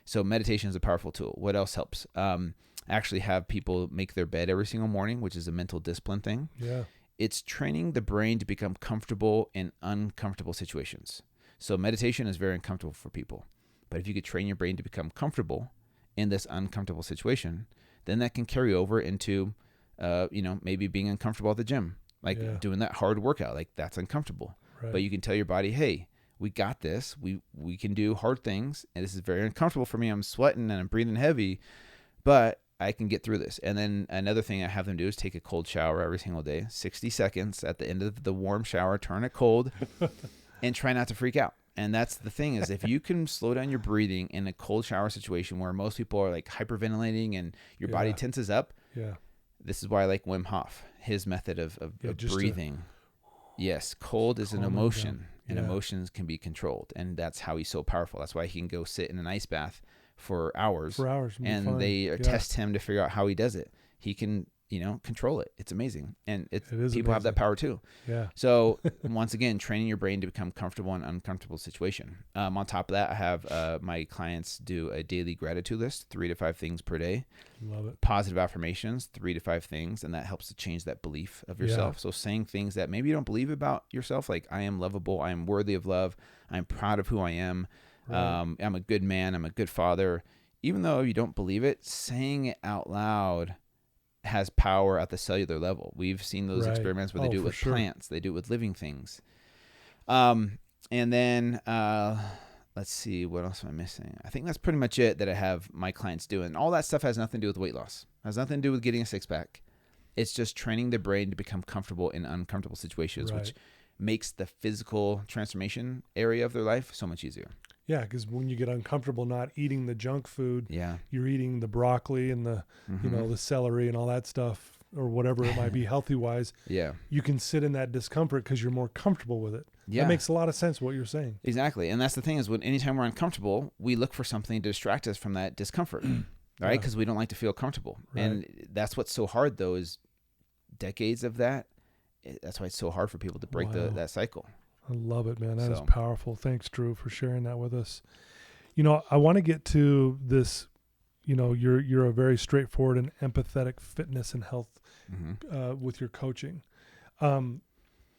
So meditation is a powerful tool. What else helps? Actually have people make their bed every single morning, which is a mental discipline thing. Yeah. It's training the brain to become comfortable in uncomfortable situations. So meditation is very uncomfortable for people. But if you could train your brain to become comfortable in this uncomfortable situation, then that can carry over into, maybe being uncomfortable at the gym, like doing that hard workout, like that's uncomfortable. Right. But you can tell your body, hey, we got this. We can do hard things. And this is very uncomfortable for me. I'm sweating and I'm breathing heavy, but I can get through this. And then another thing I have them do is take a cold shower every single day, 60 seconds at the end of the warm shower, turn it cold and try not to freak out. And that's the thing is if you can slow down your breathing in a cold shower situation where most people are like hyperventilating and your body tenses up. Yeah. This is why I like Wim Hof, his method of breathing. Yes. Cold is an emotion and emotions can be controlled. And that's how he's so powerful. That's why he can go sit in an ice bath for hours. And they test him to figure out how he does it. He can, control it. It's amazing. And people have that power too. Yeah. So once again, training your brain to become comfortable in an uncomfortable situation. On top of that, I have my clients do a daily gratitude list, 3 to 5 things per day. Love it. Positive affirmations, 3 to 5 things. And that helps to change that belief of yourself. So saying things that maybe you don't believe about yourself, like I am lovable, I am worthy of love, I'm proud of who I am. Right. I'm a good man, I'm a good father. Even though you don't believe it, saying it out loud has power at the cellular level. We've seen those experiments where they do it with plants. They do it with living things. And then let's see, what else am I missing? I think that's pretty much it that I have my clients do. And all that stuff has nothing to do with weight loss. It has nothing to do with getting a six-pack. It's just training the brain to become comfortable in uncomfortable situations, which makes the physical transformation area of their life so much easier. Yeah, because when you get uncomfortable not eating the junk food, you're eating the broccoli and the the celery and all that stuff or whatever it might be healthy wise. Yeah, you can sit in that discomfort because you're more comfortable with it. Yeah, that makes a lot of sense what you're saying. Exactly, and that's the thing is when anytime we're uncomfortable, we look for something to distract us from that discomfort, right? Because we don't like to feel comfortable, and that's what's so hard though is decades of that. That's why it's so hard for people to break that cycle. I love it, man. That is powerful. Thanks, Drew, for sharing that with us. I want to get to this, you're a very straightforward and empathetic fitness and health with your coaching.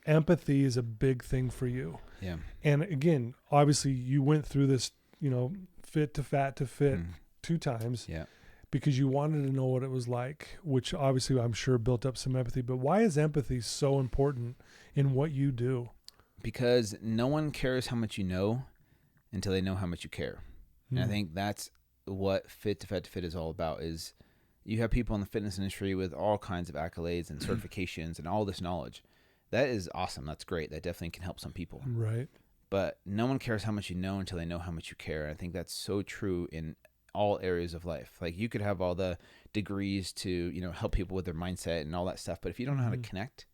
Empathy is a big thing for you. Yeah. And again, obviously you went through this, fit to fat to fit 2 times. Yeah. Because you wanted to know what it was like, which obviously I'm sure built up some empathy. But why is empathy so important in what you do? Because no one cares how much you know until they know how much you care. And I think that's what Fit to Fat to Fit is all about is you have people in the fitness industry with all kinds of accolades and certifications and all this knowledge. That is awesome. That's great. That definitely can help some people. Right. but no one cares how much you know until they know how much you care. And I think that's so true in all areas of life. Like you could have all the degrees to, you know, help people with their mindset and all that stuff, but if you don't know how to connect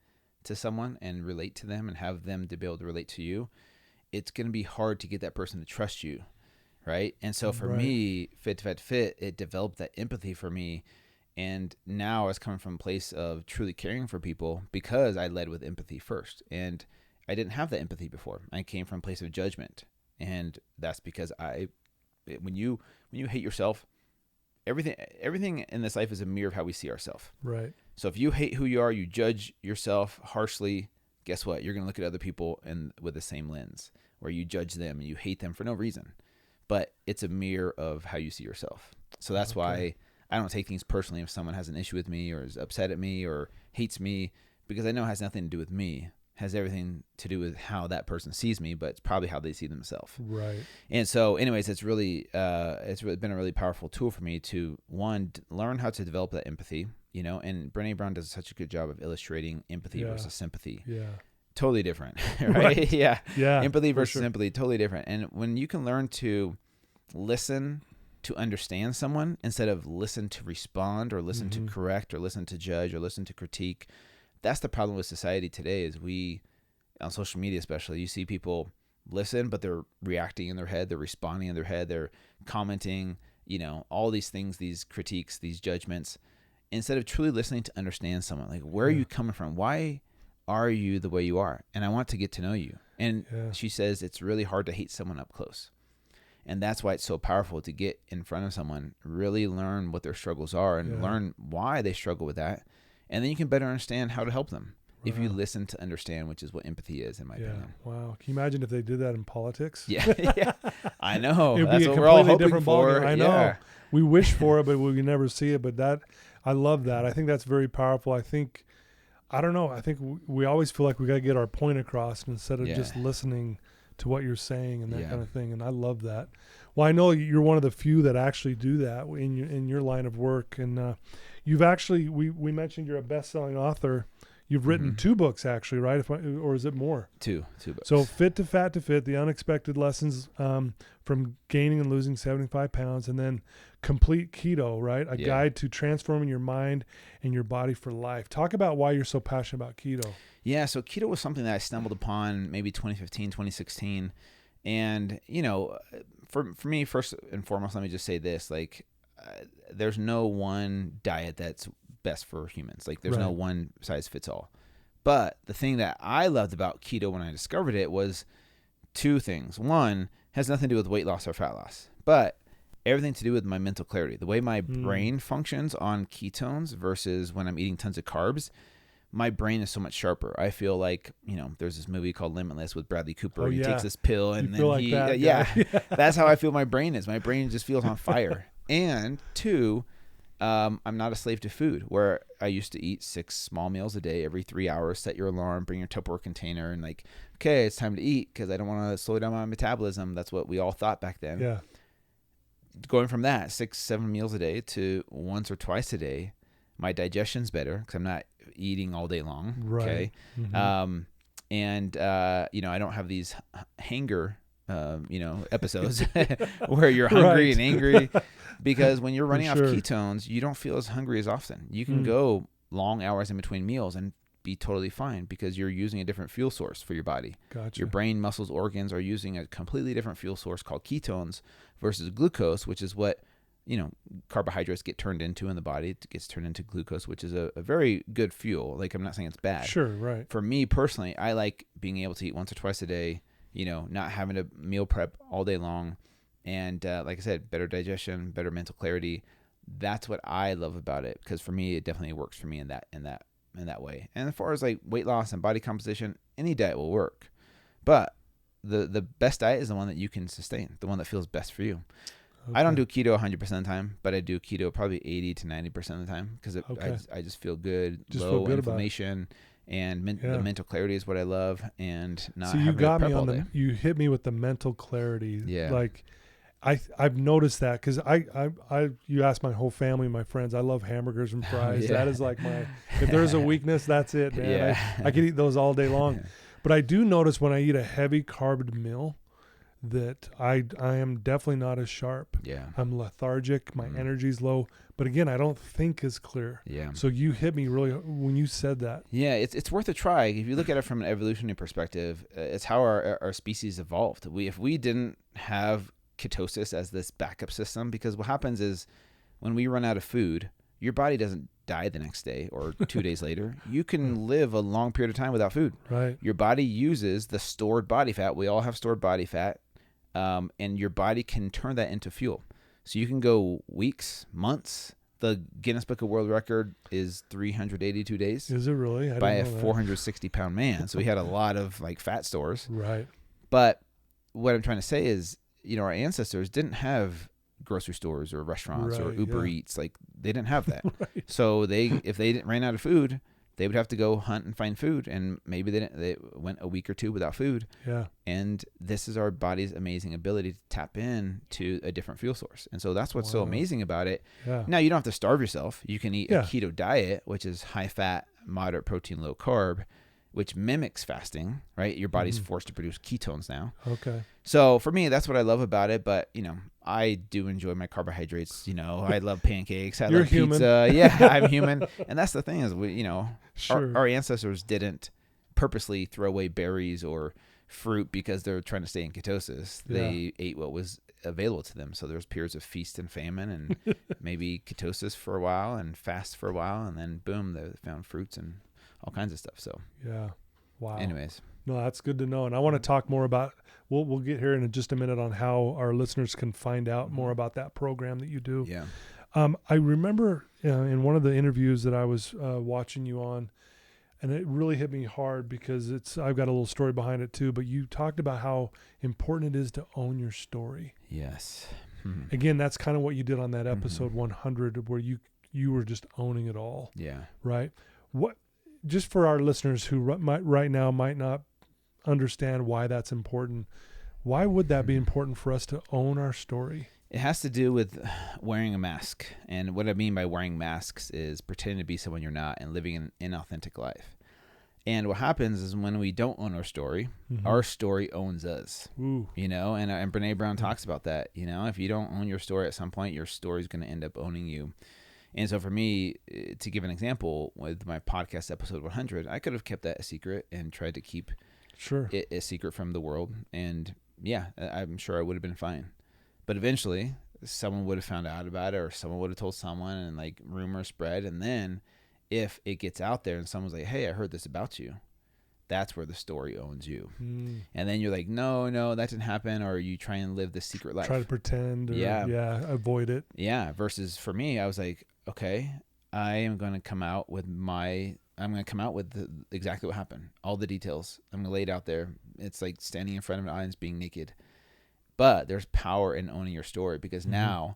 to someone and relate to them and have them to be able to relate to you, it's going to be hard to get that person to trust you. Right. And so for me, Fit, it developed that empathy for me. And now I was coming from a place of truly caring for people because I led with empathy first. And I didn't have that empathy before. I came from a place of judgment. And that's because when you hate yourself, everything in this life is a mirror of how we see ourselves. Right. So if you hate who you are, you judge yourself harshly, guess what? You're going to look at other people with the same lens where you judge them and you hate them for no reason. But it's a mirror of how you see yourself. So that's why I don't take things personally if someone has an issue with me or is upset at me or hates me, because I know it has nothing to do with me. It has everything to do with how that person sees me, but it's probably how they see themselves. Right. And so anyways, it's really been a really powerful tool for me to, one, learn how to develop that empathy, you know, and Brené Brown does such a good job of illustrating empathy versus sympathy. Yeah. Totally different, right? Yeah. Empathy versus sure. sympathy, totally different. And when you can learn to listen to understand someone instead of listen to respond or listen to correct or listen to judge or listen to critique, that's the problem with society today is we, on social media especially, you see people listen, but they're reacting in their head, they're responding in their head, they're commenting, you know, all these things, these critiques, these judgments, instead of truly listening to understand someone. Like, where are you coming from? Why are you the way you are? And I want to get to know you. And she says it's really hard to hate someone up close. And that's why it's so powerful to get in front of someone, really learn what their struggles are and learn why they struggle with that. And then you can better understand how to help them if you listen to understand, which is what empathy is, in my opinion. Wow. Can you imagine if they did that in politics? Yeah. I know. It would That's be a what we're all completely hoping different for. ballgame. I know. We wish for it, but we never see it. But I love that. I think that's very powerful. I think we always feel like we got to get our point across instead of just listening to what you're saying and that kind of thing. And I love that. Well, I know you're one of the few that actually do that in your line of work. And you've actually, we mentioned you're a best-selling author. You've written 2 books actually, right? Or is it more? Two books. So Fit to Fat to Fit, The Unexpected Lessons from Gaining and Losing 75 Pounds, and then Complete Keto, right? A guide to transforming your mind and your body for life. Talk about why you're so passionate about keto. Yeah, so keto was something that I stumbled upon maybe 2015, 2016. And, you know, for me, first and foremost, let me just say this, like, there's no one diet that's best for humans. Like, there's no one size fits all. But the thing that I loved about keto when I discovered it was 2 things. One, has nothing to do with weight loss or fat loss, but everything to do with my mental clarity. The way my brain functions on ketones versus when I'm eating tons of carbs, my brain is so much sharper. I feel like, you know, there's this movie called Limitless with Bradley Cooper. He takes this pill and that's how I feel my brain is. My brain just feels on fire. And 2, I'm not a slave to food, where I used to eat 6 small meals a day every 3 hours, set your alarm, bring your Tupperware container, and like, okay, it's time to eat because I don't want to slow down my metabolism. That's what we all thought back then. Yeah. Going from that 6-7 meals a day to once or twice a day, my digestion's better because I'm not eating all day long. Right. Okay. Mm-hmm. And you know, I don't have these hanger, episodes where you're hungry and angry, because when you're running off ketones, you don't feel as hungry as often. You can go long hours in between meals and be totally fine because you're using a different fuel source for your body. Gotcha. Your brain, muscles, organs are using a completely different fuel source called ketones versus glucose, which is what, you know, carbohydrates get turned into in the body. It gets turned into glucose, which is a very good fuel. Like, I'm not saying it's bad. Sure, right. For me personally, I like being able to eat once or twice a day, you know, not having to meal prep all day long. And like I said, better digestion, better mental clarity. That's what I love about it, because for me, it definitely works for me in that way. And as far as like weight loss and body composition, any diet will work. But the best diet is the one that you can sustain, the one that feels best for you. Okay. I don't do keto 100% of the time, but I do keto probably 80 to 90% of the time because I just feel good, low inflammation, and the mental clarity is what I love. And not you got me on you hit me with the mental clarity. Yeah. Like I've noticed that because you ask my whole family, my friends, I love hamburgers and fries. That is like if there's a weakness, that's it, man. I could eat those all day long. But I do notice when I eat a heavy carb meal that I am definitely not as sharp. Yeah. I'm lethargic. My energy's low. But again, I don't think as clear. Yeah. So you hit me really when you said that. Yeah, it's worth a try. If you look at it from an evolutionary perspective, it's how our species evolved. If we didn't have ketosis as this backup system, because what happens is when we run out of food, your body doesn't die the next day or 2 days later. You can live a long period of time without food. Right. Your body uses the stored body fat. We all have stored body fat, and your body can turn that into fuel. So you can go weeks, months. The Guinness Book of World Record is 382 days. Is it really? By a 460-pound man. So he had a lot of like fat stores. Right. But what I'm trying to say is, our ancestors didn't have grocery stores or restaurants or Uber Eats. Like they didn't have that. Right. So if they ran out of food, they would have to go hunt and find food. And maybe they went a week or two without food. Yeah. And this is our body's amazing ability to tap in to a different fuel source. And so that's what's so amazing about it. Yeah. Now, you don't have to starve yourself. You can eat a keto diet, which is high fat, moderate protein, low carb, which mimics fasting, right? Your body's forced to produce ketones now. Okay. So for me, that's what I love about it. But, I do enjoy my carbohydrates. I love pancakes. I You're love human. pizza. Yeah, I'm human. And that's the thing is, Sure. our ancestors didn't purposely throw away berries or fruit because they're trying to stay in ketosis. Yeah. They ate what was available to them. So there's periods of feast and famine and maybe ketosis for a while and fast for a while. And then boom, they found fruits and all kinds of stuff. So yeah. Wow. anyways. No, that's good to know. And I want to talk more about, we'll get here in just a minute on how our listeners can find out more about that program that you do. Yeah. I remember in one of the interviews that I was watching you on, and it really hit me hard because I've got a little story behind it too, but you talked about how important it is to own your story. Yes. Again, that's kind of what you did on that episode 100 where you were just owning it all. Yeah. Right? What, just for our listeners who right now might not understand why that's important, why would that be important for us to own our story? It has to do with wearing a mask. And what I mean by wearing masks is pretending to be someone you're not and living an inauthentic life. And what happens is when we don't own our story owns us. Ooh. And Brene Brown talks about that. If you don't own your story at some point, your story is going to end up owning you. And so for me, to give an example, with my podcast episode 100, I could have kept that a secret and tried to keep it a secret from the world. And yeah, I'm sure I would have been fine. But eventually, someone would have found out about it, or someone would have told someone, and like rumors spread. And then if it gets out there and someone's like, hey, I heard this about you, that's where the story owns you. And then you're like, no, that didn't happen. Or you try and live this secret life. Try to pretend. Or, avoid it. Yeah. Versus for me, I was like, okay, I'm going to come out with exactly what happened. All the details. I'm going to lay it out there. It's like standing in front of an audience being naked. But there's power in owning your story, because now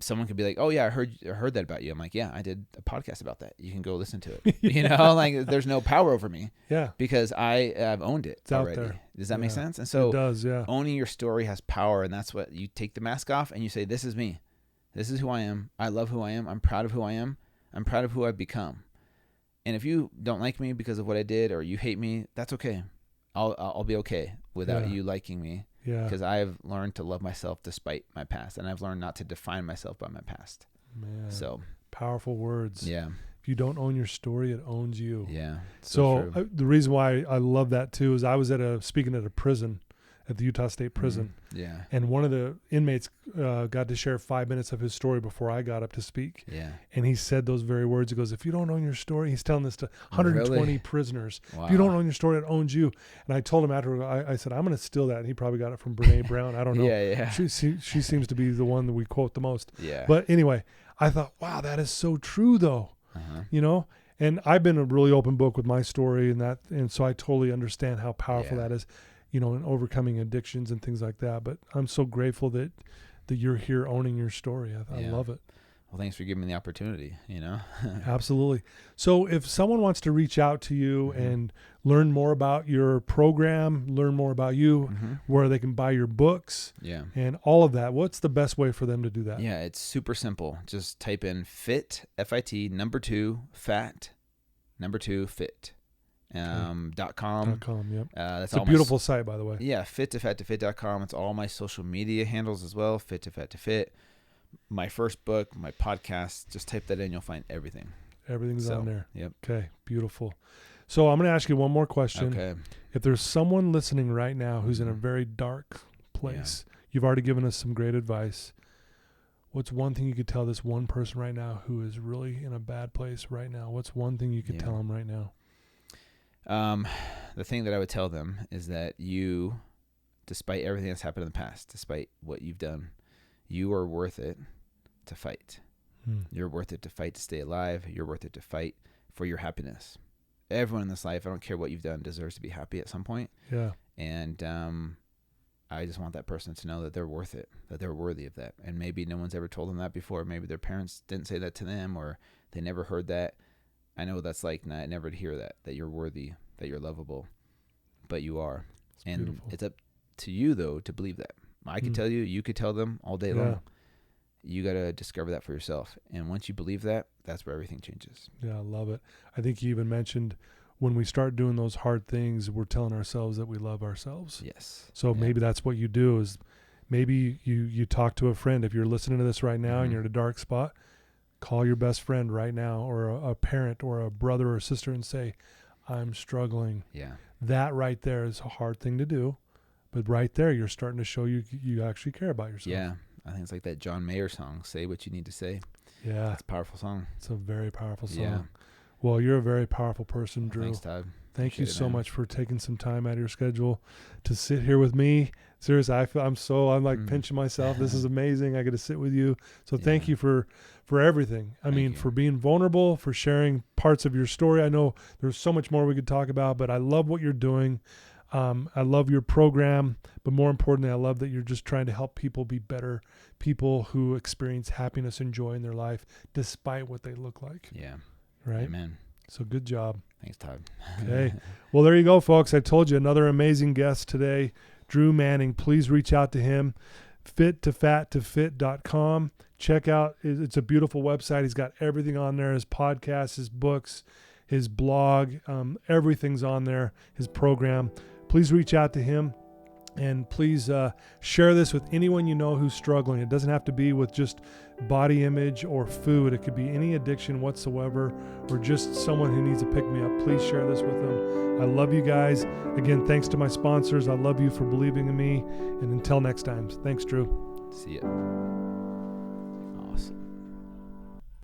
someone could be like, oh yeah, I heard that about you. I'm like, yeah, I did a podcast about that. You can go listen to it. Like there's no power over me. Yeah. Because I've owned it already. Out there. Does that make sense? And so it does, owning your story has power, and that's what you take the mask off and you say, this is me. This is who I am. I love who I am. I'm proud of who I am. I'm proud of who I've become. And if you don't like me because of what I did, or you hate me, that's okay. I'll be okay without you liking me. Yeah. Because I've learned to love myself despite my past, and I've learned not to define myself by my past. Man. So powerful words. Yeah. If you don't own your story, it owns you. Yeah. So the reason why I love that too is I was speaking at a prison, at the Utah State Prison. Yeah. And one of the inmates got to share 5 minutes of his story before I got up to speak. Yeah. And he said those very words. He goes, if you don't own your story, he's telling this to 120 prisoners. Wow. If you don't own your story, it owns you. And I told him after, I said, I'm going to steal that. And he probably got it from Brene Brown. I don't know. Yeah. She seems to be the one that we quote the most. Yeah. But anyway, I thought, wow, that is so true though. And I've been a really open book with my story and so I totally understand how powerful that is. In overcoming addictions and things like that. But I'm so grateful that you're here owning your story. I love it. Well, thanks for giving me the opportunity, Absolutely. So if someone wants to reach out to you and learn more about your program, learn more about you, where they can buy your books and all of that, what's the best way for them to do that? Yeah, it's super simple. Just type in FIT, F-I-T, number 2, fat, number 2, fit. .com. Yep. That's it's a beautiful site, by the way. Yeah, fit2fat2fit.com. It's all my social media handles as well. Fit to Fat to Fit. My first book, my podcast. Just type that in, you'll find everything. Everything's on there. Yep. Okay, beautiful. So I'm going to ask you one more question. Okay. If there's someone listening right now who's in a very dark place, you've already given us some great advice. What's one thing you could tell this one person right now who is really in a bad place right now? What's one thing you could tell them right now? The thing that I would tell them is that you, despite everything that's happened in the past, despite what you've done, you are worth it to fight. You're worth it to fight to stay alive. You're worth it to fight for your happiness. Everyone in this life, I don't care what you've done, deserves to be happy at some point. Yeah. And I just want that person to know that they're worth it, that they're worthy of that. And maybe no one's ever told them that before. Maybe their parents didn't say that to them, or they never heard that. I know that's like never to hear that you're worthy, that you're lovable, but you are. And beautiful. It's up to you, though, to believe that. I could tell you, you could tell them all day long. You got to discover that for yourself. And once you believe that, that's where everything changes. Yeah, I love it. I think you even mentioned when we start doing those hard things, we're telling ourselves that we love ourselves. Yes. So maybe that's what you do is maybe you talk to a friend. If you're listening to this right now and you're in a dark spot, call your best friend right now, or a parent or a brother or sister, and say, I'm struggling. Yeah. That right there is a hard thing to do. But right there, you're starting to show you actually care about yourself. Yeah. I think it's like that John Mayer song, Say What You Need to Say. Yeah. It's a powerful song. It's a very powerful song. Yeah. Well, you're a very powerful person, Drew. Thanks, Todd. Thank you so much for taking some time out of your schedule to sit here with me. Seriously, I'm like pinching myself. This is amazing. I get to sit with you. So thank you for everything. I mean, for being vulnerable, for sharing parts of your story. I know there's so much more we could talk about, but I love what you're doing. I love your program, but more importantly, I love that you're just trying to help people be better people who experience happiness and joy in their life despite what they look like. Yeah. Right? Amen. So good job. Thanks, Todd. Okay. Well, there you go, folks. I told you, another amazing guest today, Drew Manning. Please reach out to him, fit2fat2fit.com. Check out, it's a beautiful website. He's got everything on there, his podcasts, his books, his blog, everything's on there, his program. Please reach out to him, and please share this with anyone you know who's struggling. It doesn't have to be with just body image or food. It could be any addiction whatsoever, or just someone who needs a pick-me-up. Please share this with them. I love you guys. Again, thanks to my sponsors. I love you for believing in me. And until next time, thanks, Drew. See ya.